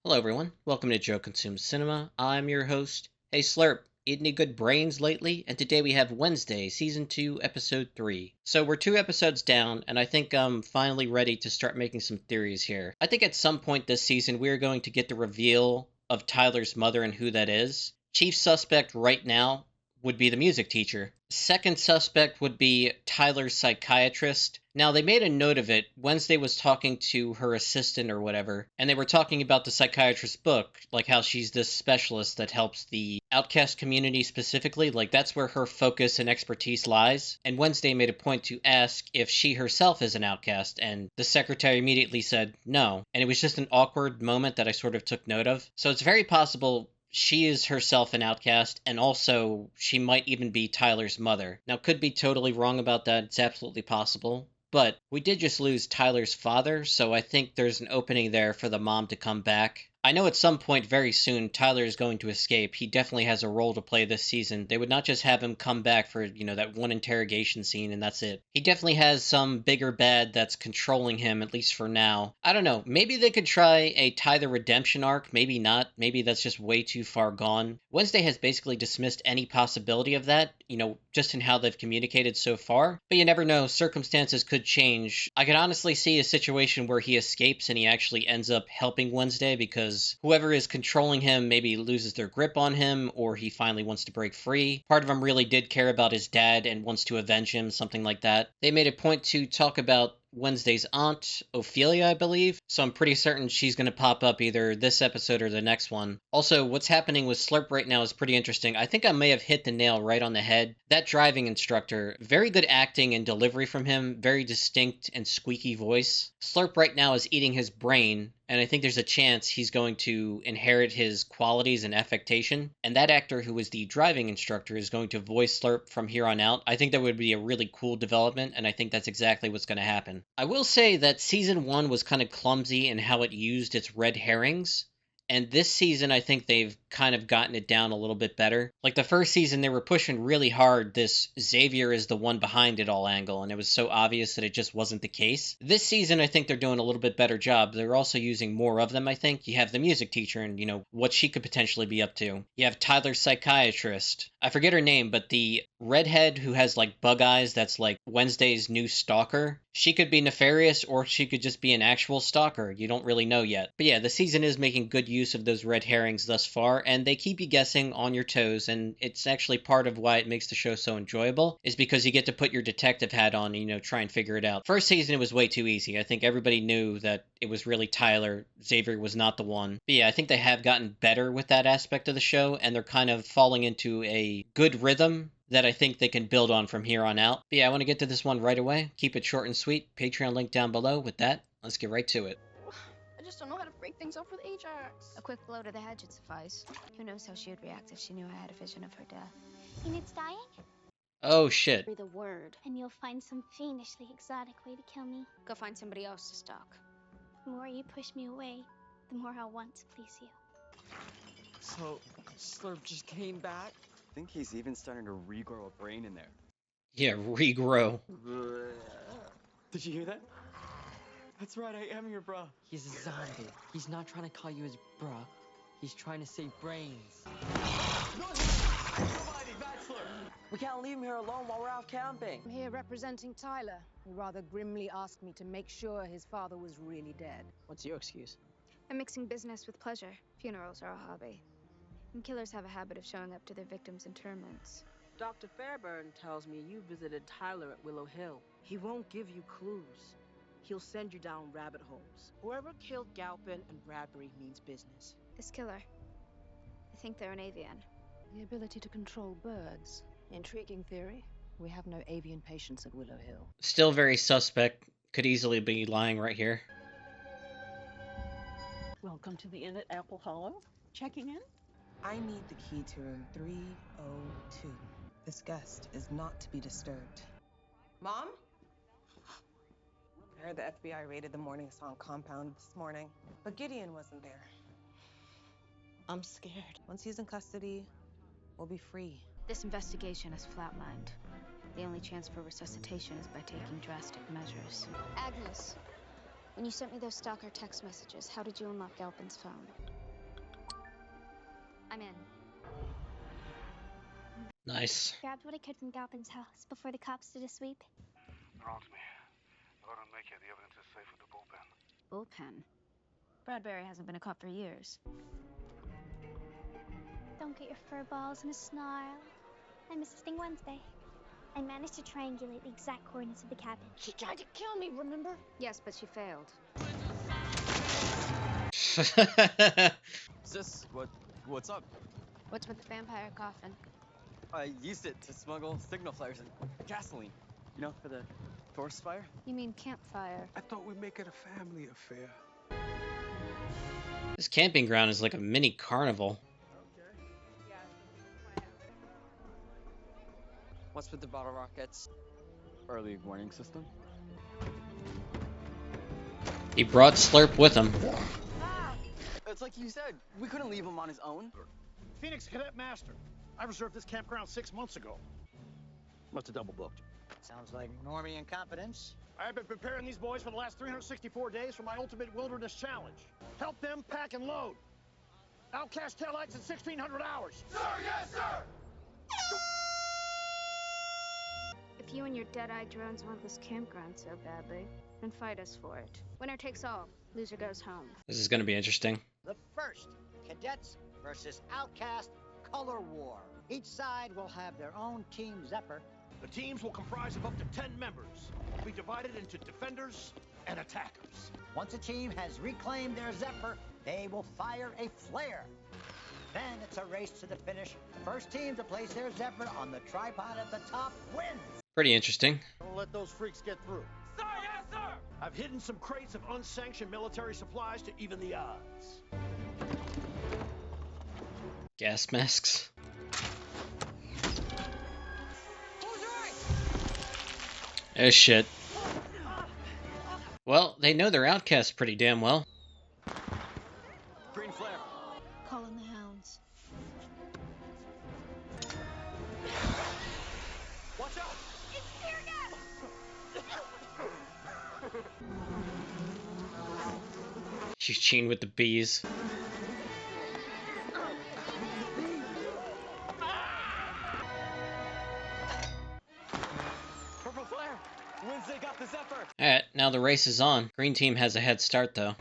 Hello, everyone. Welcome to Joe Consumes Cinema. I'm your host. Hey, Slurp. Eat any good brains lately? And today we have Wednesday, Season 2, Episode 3. So we're 2 episodes down, and I think I'm finally ready to start making some theories here. I think at some point this season we are going to get the reveal of Tyler's mother and who that is. Chief suspect right now would be the music teacher. Second suspect would be Tyler's psychiatrist. Now, they made a note of it. Wednesday was talking to her assistant or whatever, and they were talking about the psychiatrist's book, like how she's this specialist that helps the outcast community specifically. Like, that's where her focus and expertise lies. And Wednesday made a point to ask if she herself is an outcast, and the secretary immediately said no. And it was just an awkward moment that I sort of took note of. So it's very possible she is herself an outcast, and also she might even be Tyler's mother. Now, could be totally wrong about that. It's absolutely possible. But we did just lose Tyler's father, so I think there's an opening there for the mom to come back. I know at some point very soon Tyler is going to escape. He definitely has a role to play this season. They would not just have him come back for, that one interrogation scene and that's it. He definitely has some bigger bad that's controlling him, at least for now. I don't know. Maybe they could try a Tyler redemption arc. Maybe not. Maybe that's just way too far gone. Wednesday has basically dismissed any possibility of that, just in how they've communicated so far. But you never know. Circumstances could change. I could honestly see a situation where he escapes and he actually ends up helping Wednesday because whoever is controlling him maybe loses their grip on him, or he finally wants to break free. Part of him really did care about his dad and wants to avenge him, something like that. They made a point to talk about Wednesday's aunt, Ophelia, I believe. So I'm pretty certain she's going to pop up either this episode or the next one. Also, what's happening with Slurp right now is pretty interesting. I think I may have hit the nail right on the head. That driving instructor, very good acting and delivery from him, very distinct and squeaky voice. Slurp right now is eating his brain, and I think there's a chance he's going to inherit his qualities and affectation. And that actor who was the driving instructor is going to voice Slurp from here on out. I think that would be a really cool development, and I think that's exactly what's going to happen. I will say that season 1 was kind of clumsy in how it used its red herrings. And this season, I think they've kind of gotten it down a little bit better. Like the first season, they were pushing really hard this Xavier is the one behind it all angle, and it was so obvious that it just wasn't the case. This season, I think they're doing a little bit better job. They're also using more of them, I think. You have the music teacher and, what she could potentially be up to. You have Tyler's psychiatrist. I forget her name, but the redhead who has like bug eyes that's like Wednesday's new stalker. She could be nefarious or she could just be an actual stalker. You don't really know yet. But yeah, the season is making good use of those red herrings thus far, and they keep you guessing on your toes, and it's actually part of why it makes the show so enjoyable, is because you get to put your detective hat on and, try and figure it out. First season, it was way too easy. I think everybody knew that it was really Tyler. Xavier was not the one. But yeah, I think they have gotten better with that aspect of the show, and they're kind of falling into a good rhythm that I think they can build on from here on out. But yeah, I want to get to this one right away. Keep it short and sweet. Patreon link down below. With that, let's get right to it. I just don't know how to break things off with Ajax. A quick blow to the head should suffice. Who knows how she would react if she knew I had a vision of her death. And it's dying? Oh shit. The word. And you'll find some fiendishly exotic way to kill me. Go find somebody else to stalk. The more you push me away, the more I'll want to please you. So, Slurp just came back? I think he's even starting to regrow a brain in there. Yeah, regrow. Did you hear that? That's right, I am your bra. He's a zombie. He's not trying to call you his bruh. He's trying to save brains. We can't leave him here alone while we're out camping. I'm here representing Tyler, who rather grimly asked me to make sure his father was really dead. What's your excuse? I'm mixing business with pleasure. Funerals are a hobby. And killers have a habit of showing up to their victims' interments. Dr. Fairburn tells me you visited Tyler at Willow Hill. He won't give you clues. He'll send you down rabbit holes. Whoever killed Galpin and Bradbury means business. This killer, I think they're an avian. The ability to control birds. Intriguing theory. We have no avian patients at Willow Hill. Still very suspect. Could easily be lying right here. Welcome to the inn at Apple Hollow. Checking in? I need the key to room 302. This guest is not to be disturbed. Mom? I heard the FBI raided the Morning Song compound this morning, but Gideon wasn't there. I'm scared. Once he's in custody, we'll be free. This investigation is flatlined. The only chance for resuscitation is by taking drastic measures. Agnes, when you sent me those stalker text messages, how did you unlock Galpin's phone? I'm in. Nice. Grabbed what I could from Galpin's house before the cops did a sweep. Wrong's me. Go to make it. The evidence is safe with the bullpen. Bullpen. Bradbury hasn't been a cop for years. Don't get your fur balls in a snarl. I'm assisting Wednesday. I managed to triangulate the exact coordinates of the cabin. She tried to kill me, remember? Yes, but she failed. Sis, what's up? What's with the vampire coffin? I used it to smuggle signal flares and gasoline. You know, for the forest fire? You mean campfire? I thought we'd make it a family affair. This camping ground is like a mini carnival. What's with the bottle rockets? Early warning system? He brought Slurp with him. It's like you said, we couldn't leave him on his own. Phoenix Cadet Master. I reserved this campground 6 months ago. Must have double booked. Sounds like normie incompetence. I've been preparing these boys for the last 364 days for my ultimate wilderness challenge. Help them pack and load. Outcast taillights in 1,600 hours. Sir, yes, sir! If you and your dead-eyed drones want this campground so badly, then fight us for it. Winner takes all. Loser goes home. This is gonna be interesting. The first, cadets versus outcast color war. Each side will have their own Team Zephyr. The teams will comprise of up to 10 members. Will be divided into defenders and attackers. Once a team has reclaimed their Zephyr, they will fire a flare. Then it's a race to the finish. The first team to place their Zephyr on the tripod at the top wins. Pretty interesting. Don't let those freaks get through. Sir, yes, sir! I've hidden some crates of unsanctioned military supplies to even the odds. Gas masks. Oh shit. Well, they know their outcasts pretty damn well. Green flare. Calling the hounds. Watch out! It's tear gas! She's chained with the bees. Purple flare. Wednesday got the Zephyr. Alright, now the race is on. Green team has a head start though.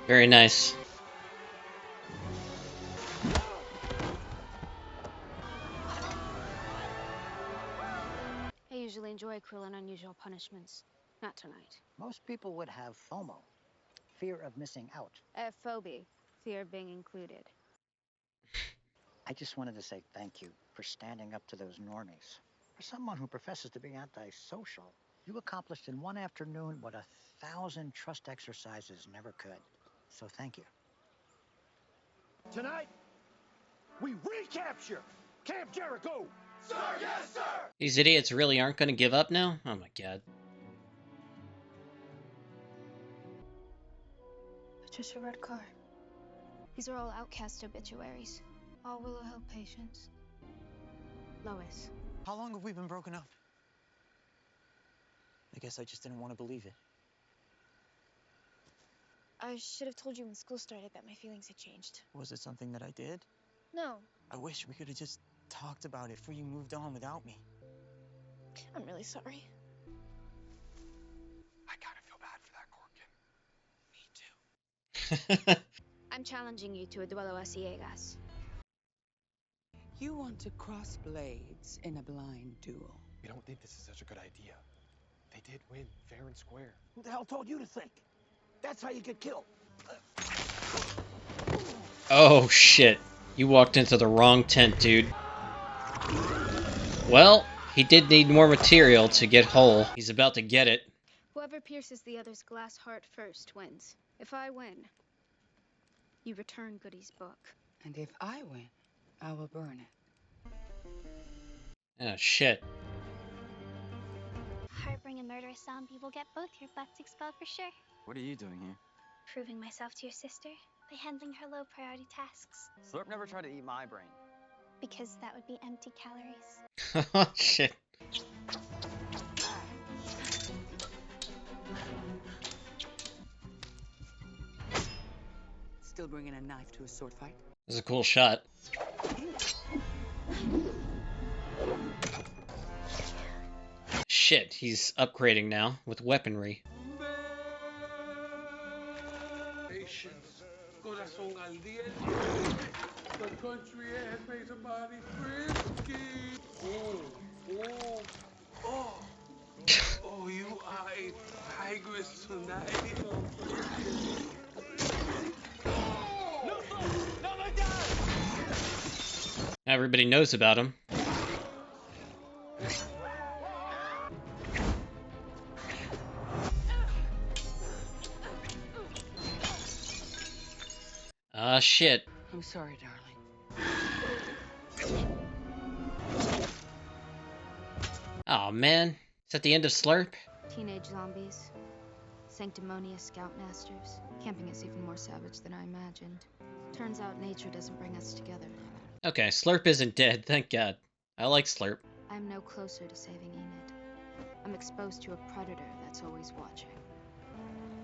Very nice. I usually enjoy cruel and unusual punishments. Not tonight. Most people would have FOMO, fear of missing out. Phobia, fear of being included. I just wanted to say thank you for standing up to those normies. For someone who professes to be antisocial, you accomplished in one afternoon what 1,000 trust exercises never could. So thank you. Tonight, we recapture Camp Jericho! Sir, yes, sir! These idiots really aren't gonna give up now? Oh my god. Patricia Redcar. These are all outcast obituaries. All Willow Hill patients. Lois. How long have we been broken up? I guess I just didn't want to believe it. I should have told you when school started that my feelings had changed. Was it something that I did? No, I wish we could have just talked about it before you moved on without me. I'm really sorry. I kind of feel bad for that Gorkin. Me too. I'm challenging you to a duelo a ciegas. You want to cross blades in a blind duel. You don't think this is such a good idea? They did win, fair and square. Who the hell told you to think? That's how you get killed. Oh shit. You walked into the wrong tent, dude. Well, he did need more material to get whole. He's about to get it. Whoever pierces the other's glass heart first wins. If I win, you return Goody's book. And if I win, I will burn it. Oh shit. Harboring a murderous zombie will get both your butts expelled for sure. What are you doing here? Proving myself to your sister by handling her low priority tasks. Slurp never tried to eat my brain. Because that would be empty calories. Oh shit. Will bringing a knife to a sword fight? This is a cool shot. Shit, he's upgrading now with weaponry. Patience. Corazón al diente. The country has made somebody frisky. Oh. Oh, you are a tigress tonight. Everybody knows about him. Ah, shit. I'm sorry, darling. Oh man, is that the end of Slurp? Teenage zombies. Sanctimonious scoutmasters. Camping is even more savage than I imagined. Turns out nature doesn't bring us together. Okay, Slurp isn't dead, thank God. I like Slurp. I'm no closer to saving Enid. I'm exposed to a predator that's always watching.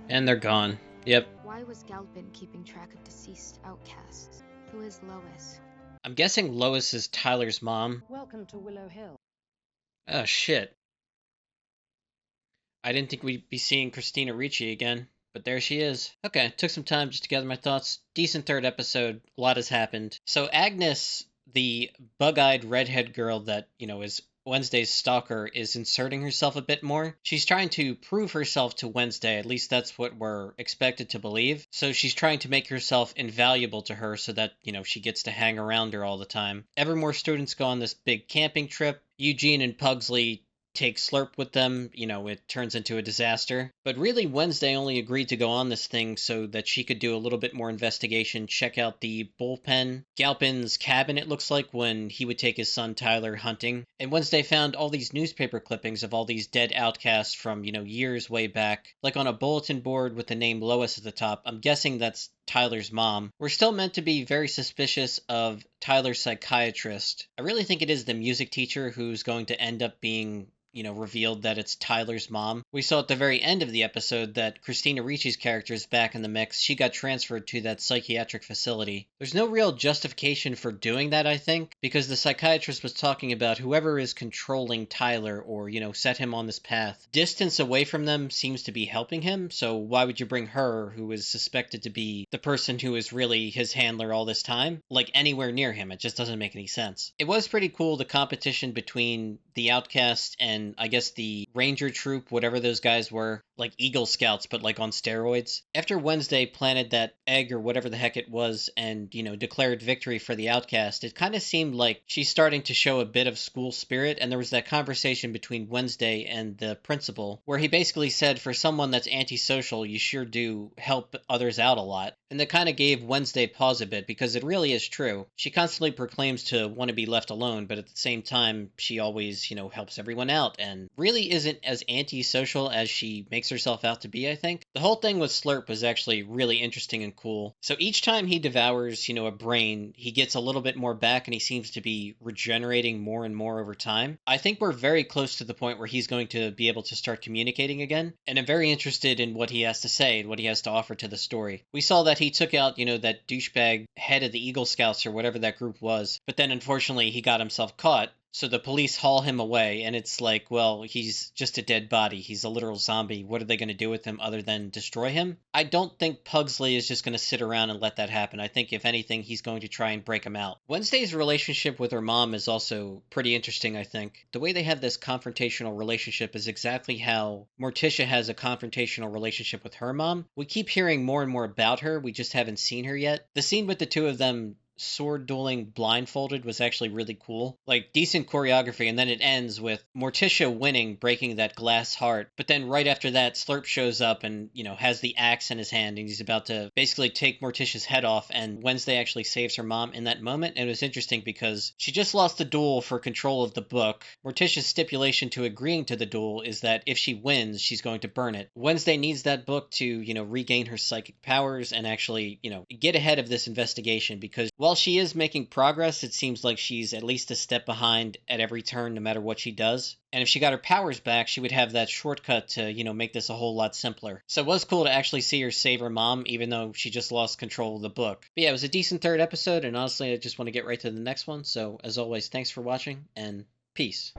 And they're gone. Yep. Why was Galpin keeping track of deceased outcasts? Who is Lois? I'm guessing Lois is Tyler's mom. Welcome to Willow Hill. Oh shit. I didn't think we'd be seeing Christina Ricci again, but there she is. Okay, took some time just to gather my thoughts. Decent third episode. A lot has happened. So Agnes, the bug-eyed redhead girl that, is Wednesday's stalker, is inserting herself a bit more. She's trying to prove herself to Wednesday, at least that's what we're expected to believe. So she's trying to make herself invaluable to her so that, she gets to hang around her all the time. Ever more students go on this big camping trip. Eugene and Pugsley take Slurp with them, it turns into a disaster. But really, Wednesday only agreed to go on this thing so that she could do a little bit more investigation, check out the bullpen, Galpin's cabin, it looks like, when he would take his son Tyler hunting. And Wednesday found all these newspaper clippings of all these dead outcasts from, years way back, like on a bulletin board with the name Lois at the top. I'm guessing that's Tyler's mom. We're still meant to be very suspicious of Tyler's psychiatrist. I really think it is the music teacher who's going to end up being revealed that it's Tyler's mom. We saw at the very end of the episode that Christina Ricci's character is back in the mix. She got transferred to that psychiatric facility. There's no real justification for doing that, I think, because the psychiatrist was talking about whoever is controlling Tyler or, set him on this path. Distance away from them seems to be helping him, so why would you bring her, who is suspected to be the person who is really his handler all this time, anywhere near him? It just doesn't make any sense. It was pretty cool, the competition between the Outcast and I guess the Ranger Troop, whatever those guys were, like Eagle Scouts, but on steroids. After Wednesday planted that egg or whatever the heck it was and, declared victory for the Outcast, it kind of seemed like she's starting to show a bit of school spirit, and there was that conversation between Wednesday and the principal, where he basically said, for someone that's antisocial, you sure do help others out a lot. And that kind of gave Wednesday pause a bit, because it really is true. She constantly proclaims to want to be left alone, but at the same time, she always, helps everyone out, and really isn't as antisocial as she makes herself out to be, I think. The whole thing with Slurp was actually really interesting and cool. So each time he devours, a brain, he gets a little bit more back, and he seems to be regenerating more and more over time. I think we're very close to the point where he's going to be able to start communicating again, and I'm very interested in what he has to say and what he has to offer to the story. We saw that he took out, that douchebag head of the Eagle Scouts or whatever that group was, but then unfortunately he got himself caught. So the police haul him away, and it's like, well, he's just a dead body. He's a literal zombie. What are they going to do with him other than destroy him? I don't think Pugsley is just going to sit around and let that happen. I think, if anything, he's going to try and break him out. Wednesday's relationship with her mom is also pretty interesting, I think. The way they have this confrontational relationship is exactly how Morticia has a confrontational relationship with her mom. We keep hearing more and more about her. We just haven't seen her yet. The scene with the two of them sword dueling blindfolded was actually really cool. Decent choreography, and then it ends with Morticia winning, breaking that glass heart. But then right after that, Slurp shows up and, has the axe in his hand, and he's about to basically take Morticia's head off, and Wednesday actually saves her mom in that moment. And it was interesting because she just lost the duel for control of the book. Morticia's stipulation to agreeing to the duel is that if she wins, she's going to burn it. Wednesday needs that book to, regain her psychic powers and actually, get ahead of this investigation, because While she is making progress, it seems like she's at least a step behind at every turn, no matter what she does. And if she got her powers back, she would have that shortcut to, make this a whole lot simpler. So it was cool to actually see her save her mom, even though she just lost control of the book. But yeah, it was a decent third episode, and honestly, I just want to get right to the next one. So as always, thanks for watching, and peace.